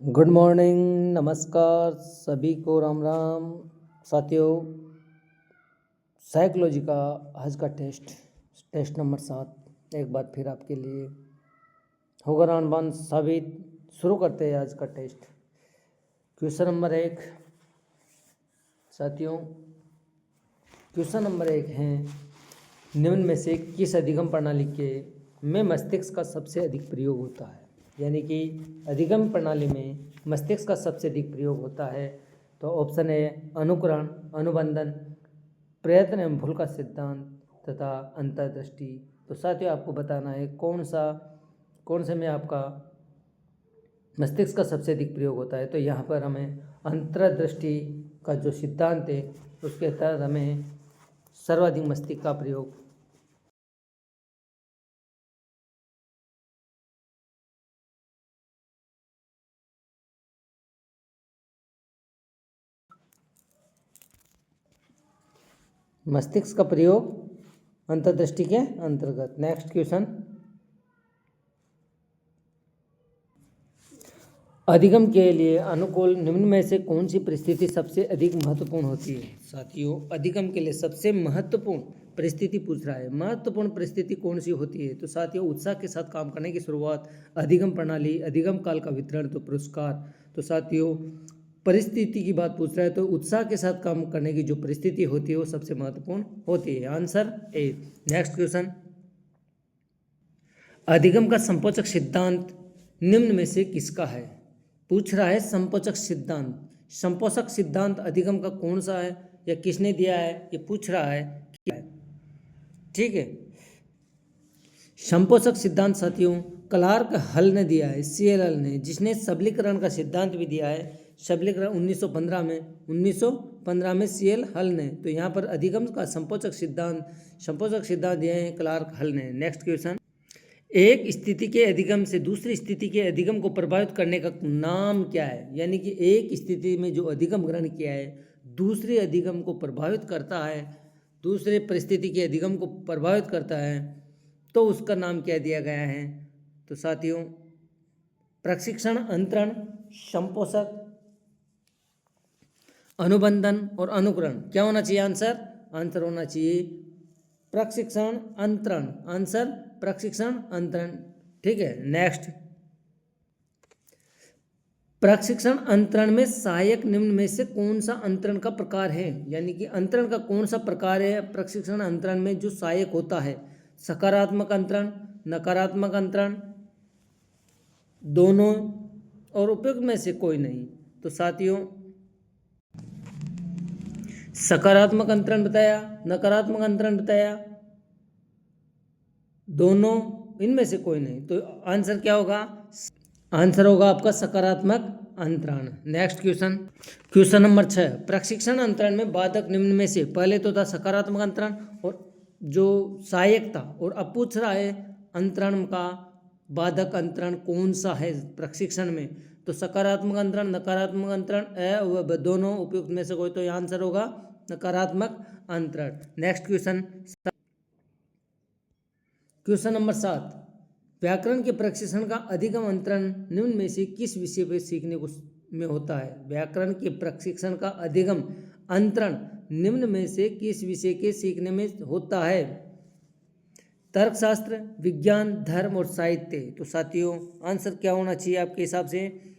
Good morning, नमस्कार सभी को, राम राम। साथियों, साइकोलॉजी का आज का टेस्ट नंबर 7 एक बार फिर आपके लिए होगा रामबान साबित। शुरू करते हैं आज का टेस्ट। Question number 1। साथियों, क्वेश्चन नंबर 1 है, निम्न में से किस अधिगम प्रणाली के में मस्तिष्क का सबसे अधिक प्रयोग होता है? यानी कि अधिगम प्रणाली में मस्तिष्क का सबसे अधिक प्रयोग होता है। तो ऑप्शन है अनुकरण, अनुबंधन, प्रयत्न एवं भूल का सिद्धांत तथा अंतर्दृष्टि। तो साथियों, आपको बताना है कौन से में आपका मस्तिष्क का सबसे अधिक प्रयोग होता है। तो यहाँ पर हमें अंतर्दृष्टि का जो सिद्धांत है उसके तहत हमें सर्वाधिक मस्तिष्क का प्रयोग मस्तिष्क का प्रयोग अंतर्दृष्टि के अंतर्गत। नेक्स्ट क्वेश्चन, अधिगम के लिए अनुकूल निम्न में से कौन सी परिस्थिति सबसे अधिक महत्वपूर्ण होती है? साथियों, अधिगम के लिए सबसे महत्वपूर्ण परिस्थिति पूछ रहा है। महत्वपूर्ण परिस्थिति कौन सी होती है? तो साथियों, उत्साह के साथ काम करने की शुरुआत, अधिगम प्रणाली, अधिगम काल का वितरण, तो पुरस्कार। तो साथियों, परिस्थिति की बात पूछ रहा है तो उत्साह के साथ काम करने की जो परिस्थिति होती है वो सबसे महत्वपूर्ण होती है। Answer A. नेक्स्ट क्वेश्चन, अधिगम का संपोषक सिद्धांत निम्न में से किसका है? पूछ रहा है संपोषक सिद्धांत। संपोषक सिद्धांत अधिगम का कौन सा है या किसने दिया है, ये पूछ रहा है क्या है। ठीक है, संपोषक सिद्धांत साथियों क्लार्क हल ने दिया है, CLL ने, जिसने सबलीकरण का सिद्धांत भी दिया है। सबलीकरण 1915 में CL हल ने। तो यहाँ पर अधिगम का संपोषक सिद्धांत दिए हैं क्लार्क हल ने। नेक्स्ट क्वेश्चन, एक स्थिति के अधिगम से दूसरी स्थिति के अधिगम को प्रभावित करने का नाम क्या है? यानी कि एक स्थिति में जो अधिगम ग्रहण किया है दूसरे अधिगम को प्रभावित करता है, दूसरे परिस्थिति के अधिगम को प्रभावित करता है, तो उसका नाम क्या दिया गया है? तो साथियों, प्रशिक्षण, अंतरण, संपोषक, अनुबंधन और अनुकरण। क्या होना चाहिए आंसर? आंसर होना चाहिए प्रशिक्षण अंतरण। आंसर प्रशिक्षण अंतरण। ठीक है, नेक्स्ट, प्रशिक्षण अंतरण में सहायक निम्न में से कौन सा अंतरण का प्रकार है? यानी कि अंतरण का कौन सा प्रकार है प्रशिक्षण अंतरण में जो सहायक होता है? सकारात्मक अंतरण, नकारात्मक अंतरण, दोनों, और उपयुक्त में से कोई नहीं। तो साथियों, सकारात्मक अंतरण बताया, नकारात्मक अंतरण बताया, दोनों, इनमें से कोई नहीं। तो आंसर क्या होगा? आंसर होगा आपका सकारात्मक अंतरण। नेक्स्ट क्वेश्चन, क्वेश्चन नंबर 6, प्रशिक्षण अंतरण में बाधक निम्न में से पहले तो था सकारात्मक अंतरण और जो सहायक था, और अब पूछ रहा है अंतरण का बाधक अंतरण कौन सा है प्रशिक्षण में? तो सकारात्मक अंतरण, नकारात्मक अंतरण, दोनों, उपयुक्त में से कोई। तो आंसर होगा नकारात्मक अंतरण। नेक्स्ट क्वेश्चन, क्वेश्चन नंबर 7, व्याकरण के प्रशिक्षण का अधिगम अंतरण निम्न में से किस विषय पर सीखने को में होता है? व्याकरण के प्रशिक्षण का अधिगम अंतरण निम्न में से किस विषय के सीखने में होता है? तर्कशास्त्र, विज्ञान, धर्म और साहित्य। तो साथियों, आंसर क्या होना चाहिए आपके हिसाब से?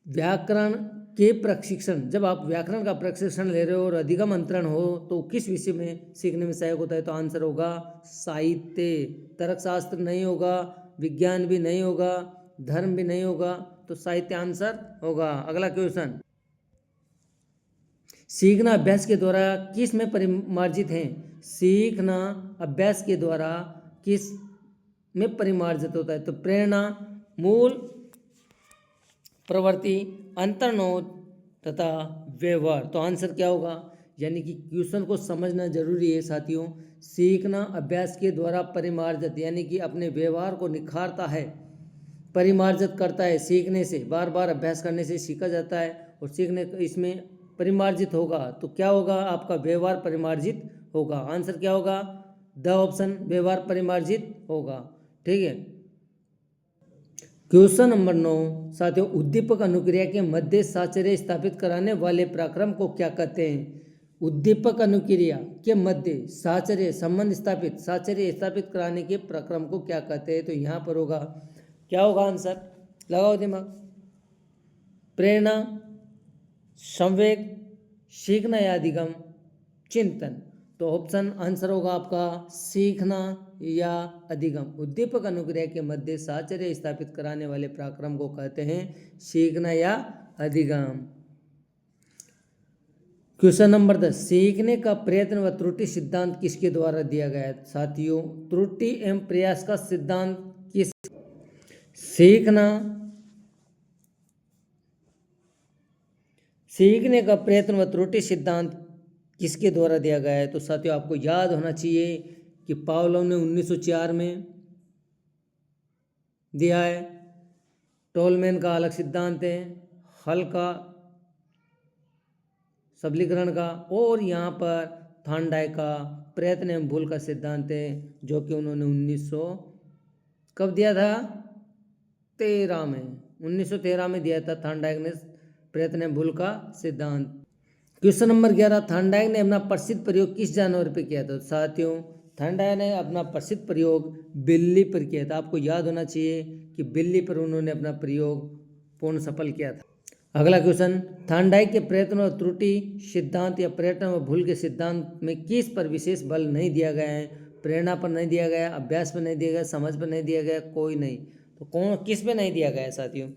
व्याकरण के प्रशिक्षण, जब आप व्याकरण का प्रशिक्षण ले रहे हो और अधिगम अंतरण हो तो किस विषय में सीखने में सहायक होता है? तो आंसर होगा साहित्य। तर्कशास्त्र नहीं होगा, विज्ञान भी नहीं होगा, धर्म भी नहीं होगा, तो साहित्य आंसर होगा। अगला क्वेश्चन, सीखना अभ्यास के द्वारा किस में परिमार्जित है? सीखना अभ्यास के द्वारा किस में परिमार्जित होता है? तो प्रेरणा, मूल प्रवृत्ति, अंतर्नोद तथा व्यवहार। तो आंसर क्या होगा? यानी कि क्वेश्चन को समझना जरूरी है साथियों। सीखना अभ्यास के द्वारा परिमार्जित, यानी कि अपने व्यवहार को निखारता है, परिमार्जित करता है। सीखने से, बार बार अभ्यास करने से सीखा जाता है और सीखने इसमें परिमार्जित होगा तो क्या होगा? आपका व्यवहार परिमार्जित होगा। आंसर क्या होगा? द ऑप्शन, व्यवहार परिमार्जित होगा। ठीक है, क्वेश्चन नंबर 9 साथियों, उद्दीपक अनुक्रिया के मध्य साहचर्य स्थापित कराने वाले पराक्रम को क्या कहते हैं? उद्दीपक अनुक्रिया के मध्य साहचर्य स्थापित कराने के प्रक्रम को क्या कहते हैं? तो यहाँ पर होगा, क्या होगा आंसर? लगाओ दिमाग। प्रेरणा, संवेग, सीखना या अधिगम, चिंतन। तो ऑप्शन आंसर होगा आपका सीखना या अधिगम। उद्दीपक अनुक्रिया के मध्य साहचर्य स्थापित कराने वाले पराक्रम को कहते हैं सीखना या अधिगम। क्वेश्चन नंबर 10, सीखने का प्रयत्न व त्रुटि सिद्धांत किसके द्वारा दिया गया है? साथियों, त्रुटि एवं प्रयास का सिद्धांत किस? सीखने का प्रयत्न व त्रुटि सिद्धांत किसके द्वारा दिया गया है? तो साथियों, आपको याद होना चाहिए कि पावलोव ने 1904 में दिया है। टोलमैन का अलग सिद्धांत है, हल का, सबलीकरण का, और यहाँ पर थांडाई का प्रयत्न एवं भूल का सिद्धांत है, जो कि उन्होंने 1900 कब दिया था? 1913 में दिया था थांडाई ने प्रयत्न एवं भूल का सिद्धांत। क्वेश्चन नंबर 11, थांडाई ने अपना प्रसिद्ध प्रयोग किस जानवर पर किया था? साथियों, थांडाई ने अपना प्रसिद्ध प्रयोग बिल्ली पर किया था। आपको याद होना चाहिए कि बिल्ली पर उन्होंने अपना प्रयोग पूर्ण सफल किया था। अगला क्वेश्चन, थांडाई के प्रयत्न और त्रुटि सिद्धांत या प्रयत्न और भूल के सिद्धांत में किस पर विशेष बल नहीं दिया गया है? प्रेरणा पर नहीं दिया गया, अभ्यास पर नहीं दिया गया, समझ पर नहीं दिया गया, कोई नहीं। तो कौन, किस पे नहीं दिया गया है साथियों?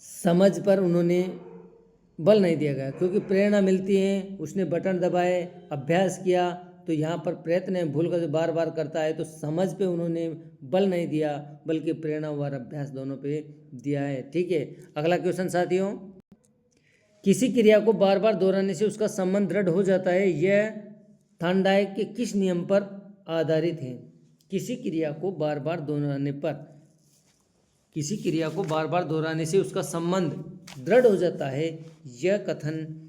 समझ पर उन्होंने बल नहीं दिया गया, क्योंकि प्रेरणा मिलती है, उसने बटन दबाए, अभ्यास किया, तो यहाँ पर प्रयत्न है भूल कर बार बार करता है, तो समझ पे उन्होंने बल नहीं दिया, बल्कि प्रेरणा और अभ्यास दोनों पे दिया है। ठीक है, अगला क्वेश्चन साथियों, किसी क्रिया को बार बार दोहराने से उसका संबंध दृढ़ हो जाता है, यह थांडाई के किस नियम पर आधारित है? किसी क्रिया को बार बार दोहराने पर, किसी क्रिया को बार बार दोहराने से उसका संबंध दृढ़ हो जाता है, यह कथन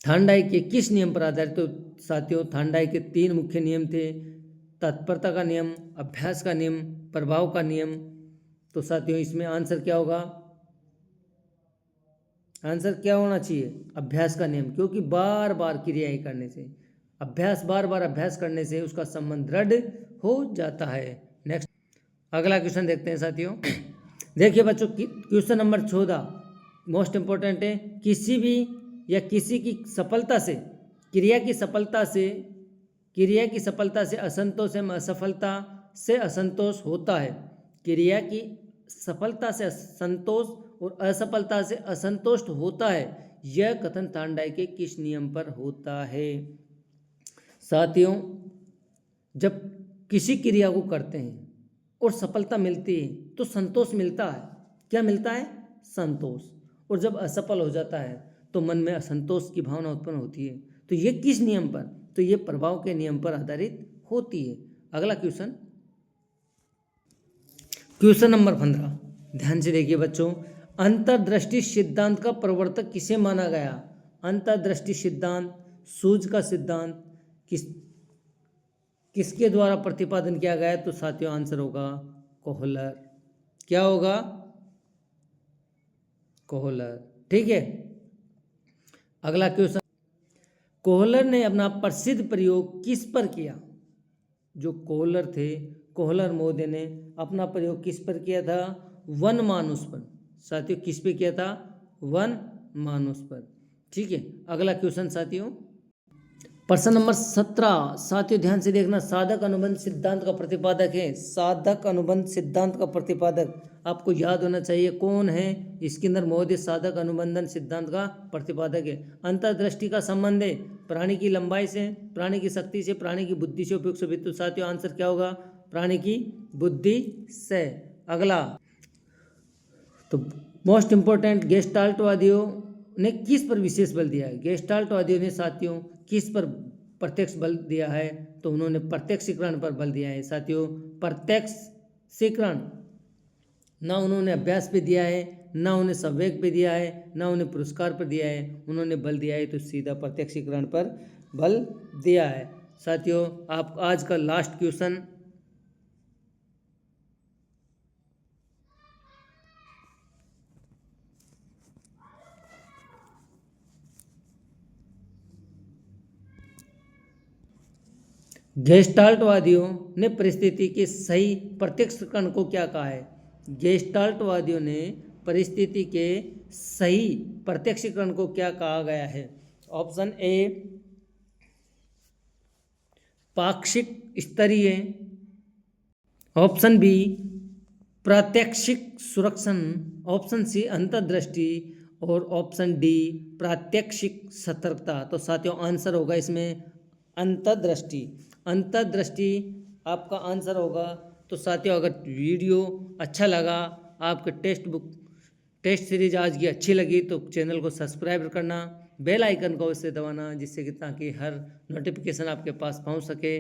थांडाई के किस नियम पर आधारित? तो साथियों, थांडाई के 3 मुख्य नियम थे, तत्परता का नियम, अभ्यास का नियम, प्रभाव का नियम। तो साथियों, इसमें आंसर क्या होगा? आंसर क्या होना चाहिए? अभ्यास का नियम, क्योंकि बार बार क्रियाएं करने से, बार बार अभ्यास करने से उसका संबंध दृढ़ हो जाता है। नेक्स्ट, अगला क्वेश्चन देखते हैं साथियों। देखिए बच्चों, क्वेश्चन नंबर 14 मोस्ट इंपॉर्टेंट है। किसी भी या किसी की सफलता से, क्रिया की सफलता से असंतोष एवं असफलता से असंतोष होता है। क्रिया की सफलता से संतोष और असफलता से असंतुष्ट होता है, यह कथन थांडाई के किस नियम पर होता है? साथियों, जब किसी क्रिया को करते हैं और सफलता मिलती है तो संतोष मिलता है। क्या मिलता है? संतोष। और जब असफल हो जाता है तो मन में असंतोष की भावना उत्पन्न होती है। तो ये किस नियम पर? तो ये प्रभाव के नियम पर आधारित होती है। अगला क्वेश्चन, क्वेश्चन नंबर 15, ध्यान से देखिए बच्चों। अंतर्दृष्टि सिद्धांत का प्रवर्तक किसे माना गया? अंतर्दृष्टि सिद्धांत, सूझ का सिद्धांत किसके द्वारा प्रतिपादन किया गया है? तो साथियों, आंसर होगा कोहलर। क्या होगा? कोहलर। ठीक है, अगला क्वेश्चन, कोहलर ने अपना प्रसिद्ध प्रयोग किस पर किया? जो कोहलर थे, कोहलर महोदय ने अपना प्रयोग किस पर किया था? वन मानुष पर। साथियों, किस पे किया था? वन मानुष पर। ठीक है, अगला क्वेश्चन साथियों, प्रश्न नंबर 17, साथियों ध्यान से देखना, साधक अनुबंध सिद्धांत का प्रतिपादक है। साधक अनुबंध सिद्धांत का प्रतिपादक आपको याद होना चाहिए कौन है? स्किनर महोदय साधक अनुबंधन सिद्धांत का प्रतिपादक है। अंतर्दृष्टि का संबंध है प्राणी की लंबाई से, प्राणी की शक्ति से, प्राणी की बुद्धि से, उपयुक्त से। तो साथियों, आंसर क्या होगा? प्राणी की बुद्धि से। अगला, तो मोस्ट इंपॉर्टेंट, गेस्टाल्टवादियों ने किस पर विशेष बल दिया है? गेस्टाल्टवादियों ने साथियों किस पर प्रत्यक्ष बल दिया है? तो उन्होंने प्रत्यक्षीकरण पर बल दिया है। साथियों, प्रत्यक्षीकरण, ना उन्होंने अभ्यास पे दिया है, ना उन्हें संवेग पे दिया है, ना उन्हें पुरस्कार पर दिया है, उन्होंने बल दिया है तो सीधा प्रत्यक्षीकरण पर बल दिया है। साथियों, आप आज का लास्ट क्वेश्चन गेस्टाल्टवादियों ने परिस्थिति के सही प्रत्यक्षीकरण को क्या कहा है? गेस्टाल्टवादियों ने परिस्थिति के सही प्रत्यक्षीकरण को क्या कहा गया है? ऑप्शन ए पाक्षिक स्तरीय, ऑप्शन बी प्रात्यक्षिक सुरक्षण, ऑप्शन सी अंतर्दृष्टि और ऑप्शन डी प्रात्यक्षिक सतर्कता। तो साथियों आंसर होगा इसमें अंतर्दृष्टि। अंतर्दृष्टि आपका आंसर होगा। तो साथियों अगर वीडियो अच्छा लगा, आपके टेस्ट सीरीज आज की अच्छी लगी तो चैनल को सब्सक्राइब करना, बेल आइकन को उससे दबाना, जिससे कि ताकि हर नोटिफिकेशन आपके पास पहुंच सके।